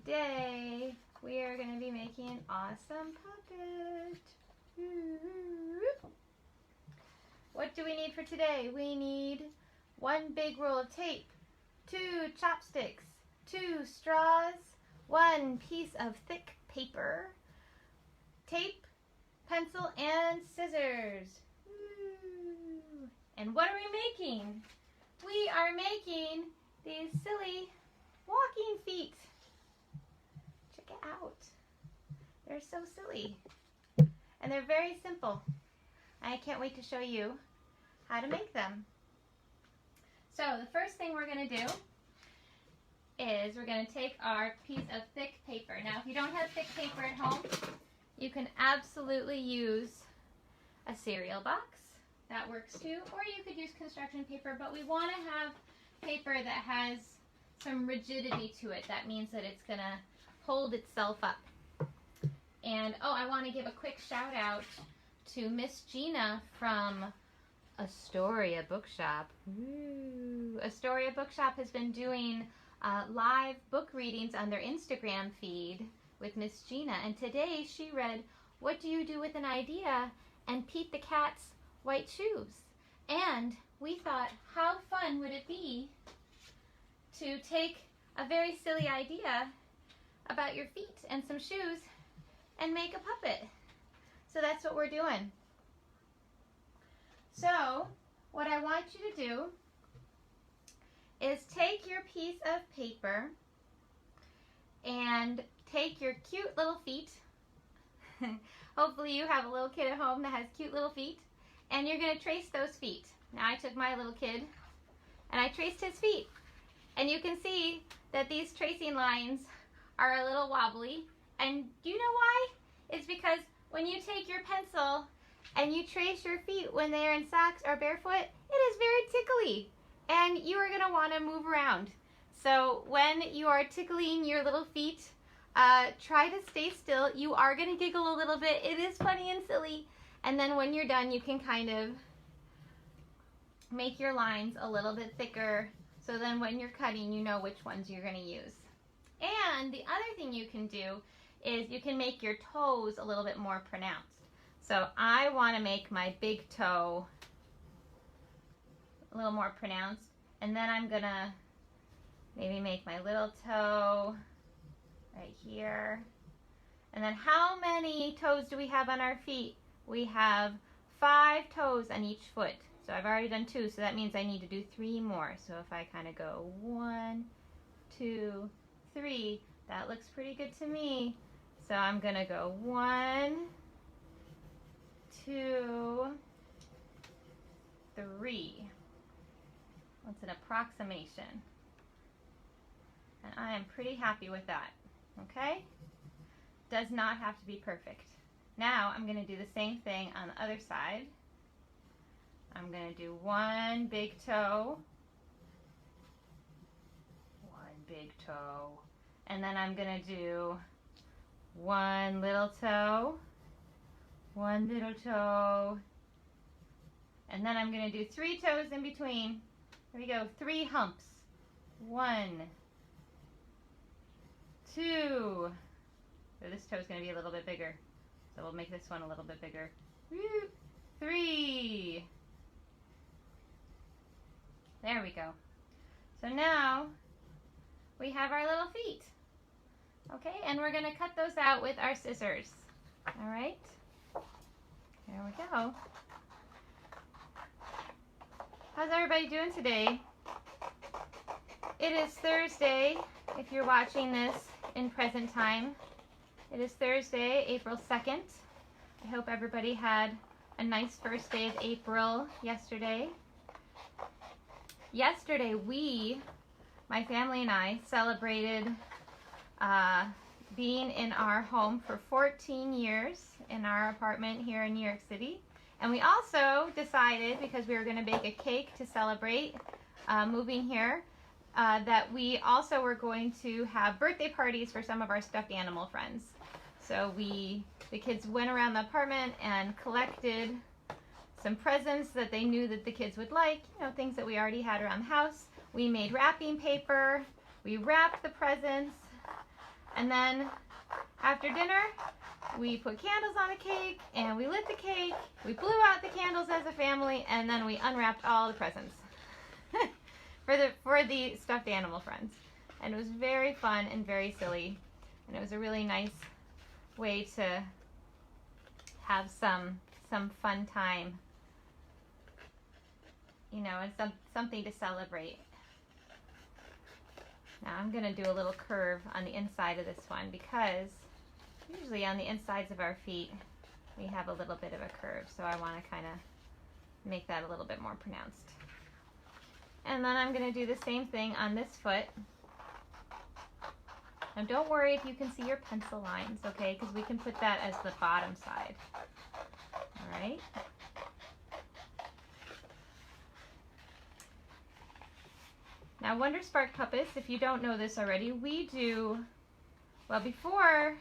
Today we are going to be making an awesome puppet. What do we need for today? We need 1 big roll of tape, 2 chopsticks, 2 straws, 1 piece of thick paper, tape, pencil, and scissors. And what are we making? We are making these silly walking feet. Check it out. They're so silly. And they're very simple. I can't wait to show you how to make them. So the first thing we're going to do is we're going to take our piece of thick paper. Now if you don't have thick paper at home, you can absolutely use a cereal box. That works too. Or you could use construction paper, but we want to have paper that has some rigidity to it. That means that it's going to hold itself up. And I want to give a quick shout out to Miss Gina from Astoria Bookshop. Astoria Bookshop has been doing live book readings on their Instagram feed with Miss Gina, and today she read What Do You Do With an Idea and Pete the Cat's White Shoes. And we thought, how fun would it be to take a very silly idea about your feet and some shoes and make a puppet. So that's what we're doing. So what I want you to do is take your piece of paper and take your cute little feet. Hopefully you have a little kid at home that has cute little feet, and you're going to trace those feet. Now I took my little kid and I traced his feet, and you can see that these tracing lines are a little wobbly. And do you know why? It's because when you take your pencil and you trace your feet when they are in socks or barefoot, it is very tickly, and you are going to want to move around. So when you are tickling your little feet, try to stay still. You are going to giggle a little bit. It is funny and silly. And then when you're done, you can kind of make your lines a little bit thicker, so then when you're cutting, you know which ones you're going to use. And the other thing you can do is you can make your toes a little bit more pronounced. So I want to make my big toe a little more pronounced, and then I'm going to maybe make my little toe right here. And then how many toes do we have on our feet? We have 5 toes on each foot. So I've already done 2, so that means I need to do 3 more. So if I kind of go 1, 2, 3, that looks pretty good to me. So I'm going to go 1, 2, 3. That's an approximation. And I am pretty happy with that. Okay? Does not have to be perfect. Now I'm going to do the same thing on the other side. I'm going to do 1 big toe, 1 big toe, and then I'm going to do 1 little toe, 1 little toe, and then I'm going to do 3 toes in between. Here we go, 3 humps. 1, 2, so this toe is going to be a little bit bigger, so we'll make this one a little bit bigger. 3. There we go. So now we have our little feet. Okay, and we're going to cut those out with our scissors. All right, there we go. How's everybody doing today? It is Thursday if you're watching this in present time. It is Thursday, April 2nd. I hope everybody had a nice first day of April yesterday. Yesterday, my family and I, celebrated being in our home for 14 years in our apartment here in New York City. And we also decided, because we were going to bake a cake to celebrate moving here, that we also were going to have birthday parties for some of our stuffed animal friends. So the kids went around the apartment and collected some presents that they knew that the kids would like, things that we already had around the house. We made wrapping paper, we wrapped the presents, And then after dinner, we put candles on the cake, and we lit the cake, we blew out the candles as a family, and then we unwrapped all the presents for the stuffed animal friends. And it was very fun and very silly, and it was a really nice way to have some fun time, you know, and something to celebrate. Now I'm going to do a little curve on the inside of this one, because usually on the insides of our feet we have a little bit of a curve, so I want to kind of make that a little bit more pronounced. And then I'm going to do the same thing on this foot. Now don't worry if you can see your pencil lines, okay, because we can put that as the bottom side. Alright. Now Wonder Spark Puppets, if you don't know this already, we do, well, before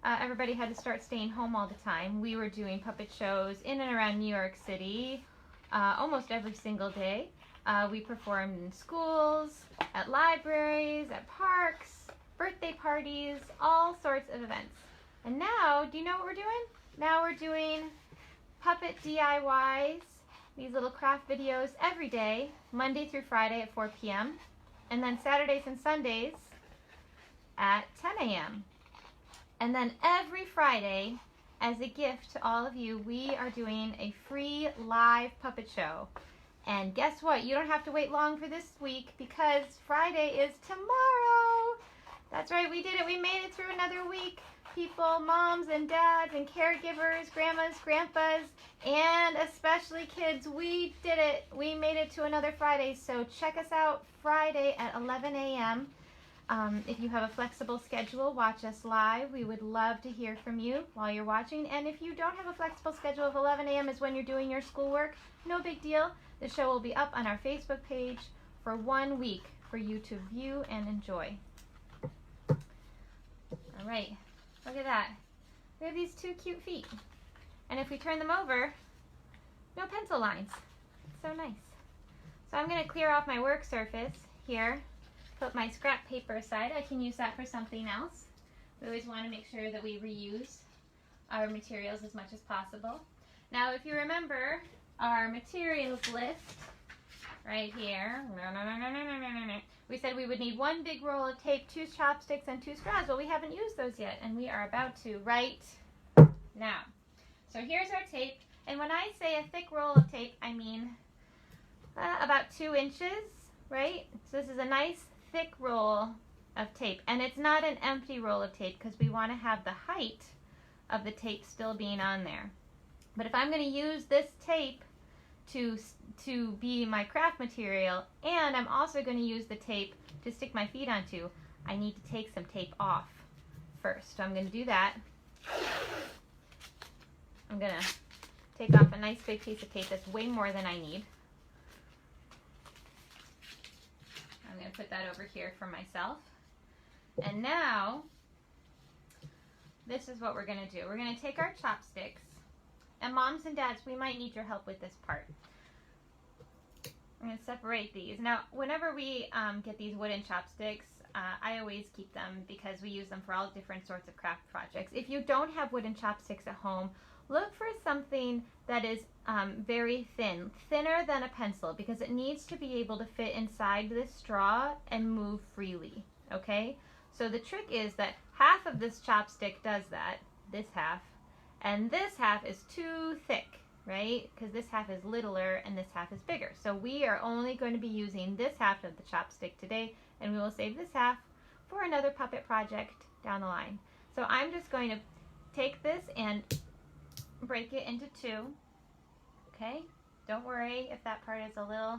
everybody had to start staying home all the time, we were doing puppet shows in and around New York City almost every single day. We performed in schools, at libraries, at parks, birthday parties, all sorts of events. And now, do you know what we're doing? Now we're doing puppet DIYs, these little craft videos every day, Monday through Friday at 4 p.m. and then Saturdays and Sundays at 10 a.m. And then every Friday, as a gift to all of you, we are doing a free live puppet show. And guess what? You don't have to wait long for this week, because Friday is tomorrow. That's right, we did it. We made it through another week. People, moms and dads and caregivers, grandmas, grandpas, and especially kids, we did it. We made it to another Friday, so check us out Friday at 11 a.m. If you have a flexible schedule, watch us live. We would love to hear from you while you're watching. And if you don't have a flexible schedule, if 11 a.m. is when you're doing your schoolwork, no big deal. The show will be up on our Facebook page for 1 week for you to view and enjoy. All right. Look at that. We have these two cute feet. And if we turn them over, no pencil lines. So nice. So I'm going to clear off my work surface here. Put my scrap paper aside. I can use that for something else. We always want to make sure that we reuse our materials as much as possible. Now, if you remember our materials list right here, we said we would need 1 big roll of tape, 2 chopsticks, and 2 straws. Well, we haven't used those yet, and we are about to right now. So here's our tape, and when I say a thick roll of tape, I mean about 2 inches, right? So this is a nice thick roll of tape, and it's not an empty roll of tape because we want to have the height of the tape still being on there. But if I'm going to use this tape to be my craft material, and I'm also going to use the tape to stick my feet onto, I need to take some tape off first. So I'm going to do that. I'm going to take off a nice big piece of tape that's way more than I need. I'm going to put that over here for myself. And now, this is what we're going to do. We're going to take our chopsticks, and moms and dads, we might need your help with this part. I'm going to separate these. Now, whenever we get these wooden chopsticks, I always keep them because we use them for all different sorts of craft projects. If you don't have wooden chopsticks at home, look for something that is very thin, thinner than a pencil, because it needs to be able to fit inside this straw and move freely, okay? So the trick is that half of this chopstick does that, this half, and this half is too thick, right? Because this half is littler and this half is bigger. So we are only going to be using this half of the chopstick today, and we will save this half for another puppet project down the line. So I'm just going to take this and break it into 2, okay? Don't worry if that part is a little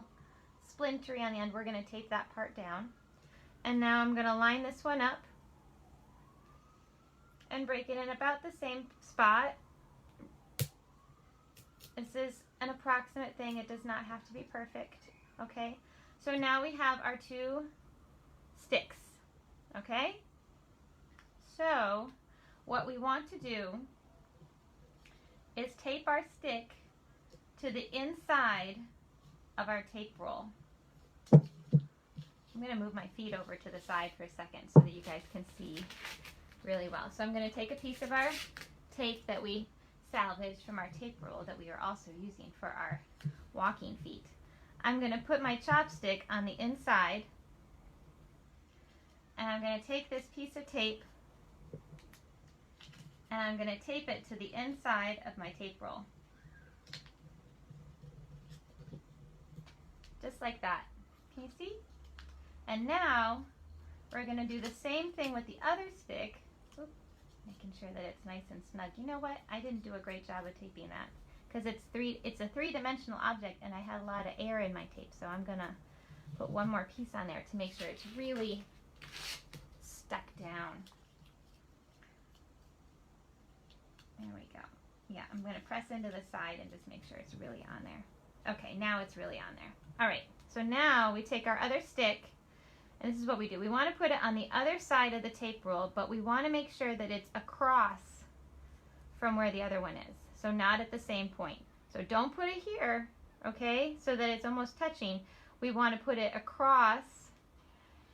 splintery on the end. We're going to tape that part down. And now I'm going to line this one up and break it in about the same spot. This is an approximate thing. It does not have to be perfect, okay? So now we have our 2 sticks, okay? So what we want to do is tape our stick to the inside of our tape roll. I'm going to move my feet over to the side for a second so that you guys can see really well. So I'm going to take a piece of our tape that we salvaged from our tape roll that we are also using for our walking feet. I'm going to put my chopstick on the inside, and I'm going to take this piece of tape and I'm going to tape it to the inside of my tape roll. Just like that. Can you see? And now we're going to do the same thing with the other stick. Oop, making sure that it's nice and snug. You know what? I didn't do a great job of taping that because it's a three-dimensional object and I had a lot of air in my tape. So I'm going to put one more piece on there to make sure it's really stuck down. There we go. Yeah, I'm going to press into the side and just make sure it's really on there. Okay, now it's really on there. All right, so now we take our other stick, and this is what we do. We want to put it on the other side of the tape roll, but we want to make sure that it's across from where the other one is, so not at the same point. So don't put it here, okay, so that it's almost touching. We want to put it across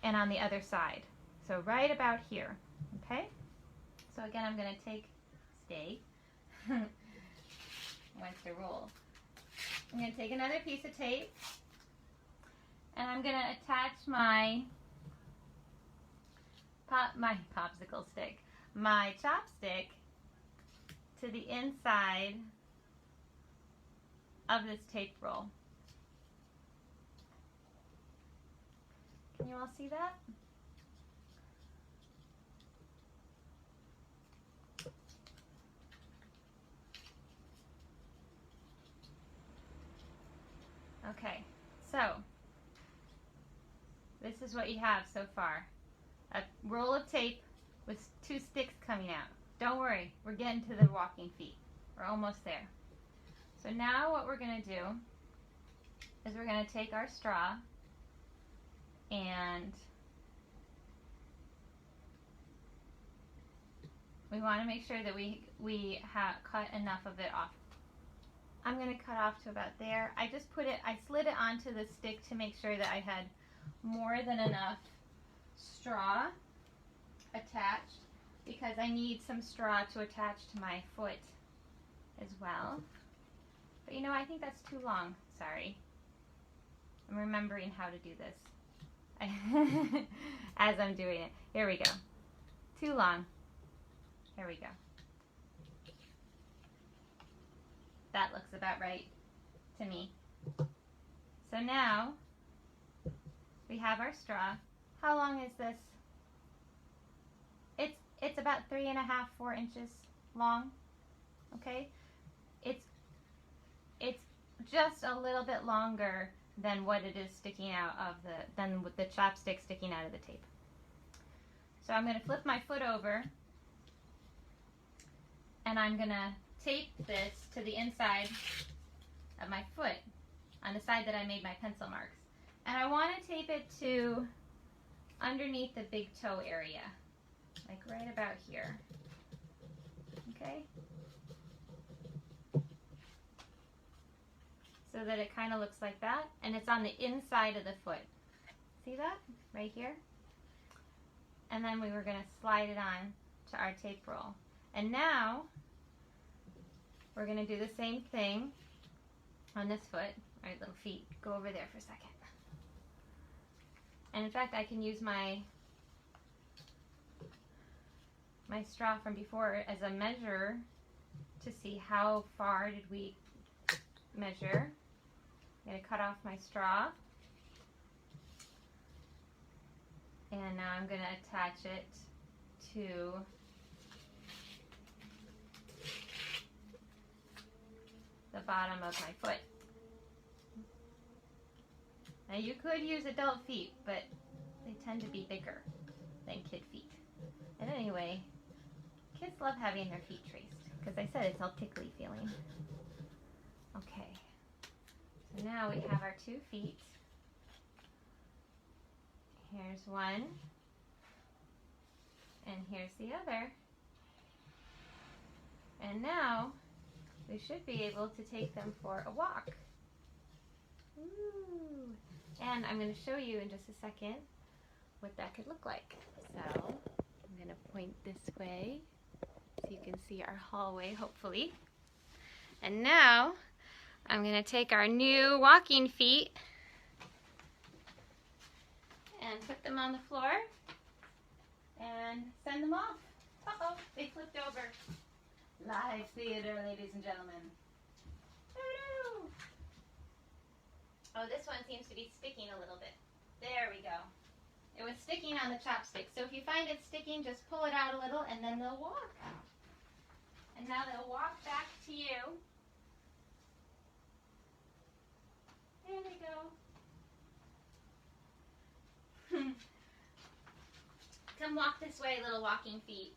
and on the other side, so right about here, okay? So again, I'm going to stay, wants to roll. I'm going to take another piece of tape and I'm going to attach my popsicle stick, my chopstick to the inside of this tape roll. Can you all see that? Okay, so this is what you have so far. A roll of tape with two sticks coming out. Don't worry, we're getting to the walking feet. We're almost there. So now what we're going to do is we're going to take our straw and we want to make sure that we have cut enough of it off. I'm going to cut off to about there. I slid it onto the stick to make sure that I had more than enough straw attached because I need some straw to attach to my foot as well. But you know, I think that's too long. Sorry. I'm remembering how to do this as I'm doing it. Here we go. Too long. Here we go. That looks about right to me. So now we have our straw. How long is this? It's about 3.5, 4 inches long. Okay, it's just a little bit longer than what it is sticking out of than with the chopstick sticking out of the tape. So I'm going to flip my foot over, and I'm going to tape this to the inside of my foot on the side that I made my pencil marks. And I want to tape it to underneath the big toe area, like right about here. Okay? So that it kind of looks like that, and it's on the inside of the foot. See that? Right here? And then we were going to slide it on to our tape roll. And now we're going to do the same thing on this foot. All right, little feet, go over there for a second. And in fact, I can use my straw from before as a measure to see how far did we measure. I'm going to cut off my straw. And now I'm going to attach it to the bottom of my foot. Now you could use adult feet, but they tend to be bigger than kid feet. And anyway, kids love having their feet traced because I said it's all tickly feeling. Okay, so now we have our 2 feet. Here's one, and here's the other. And now we should be able to take them for a walk. Ooh. And I'm going to show you in just a second what that could look like. So I'm going to point this way so you can see our hallway, hopefully. And now I'm going to take our new walking feet and put them on the floor and send them off. Uh-oh, they flipped over. Live theater, ladies and gentlemen. Doo-doo. Oh, this one seems to be sticking a little bit. There we go. It was sticking on the chopstick. So if you find it sticking, just pull it out a little and then they'll walk. And now they'll walk back to you. There they go. Come walk this way, little walking feet.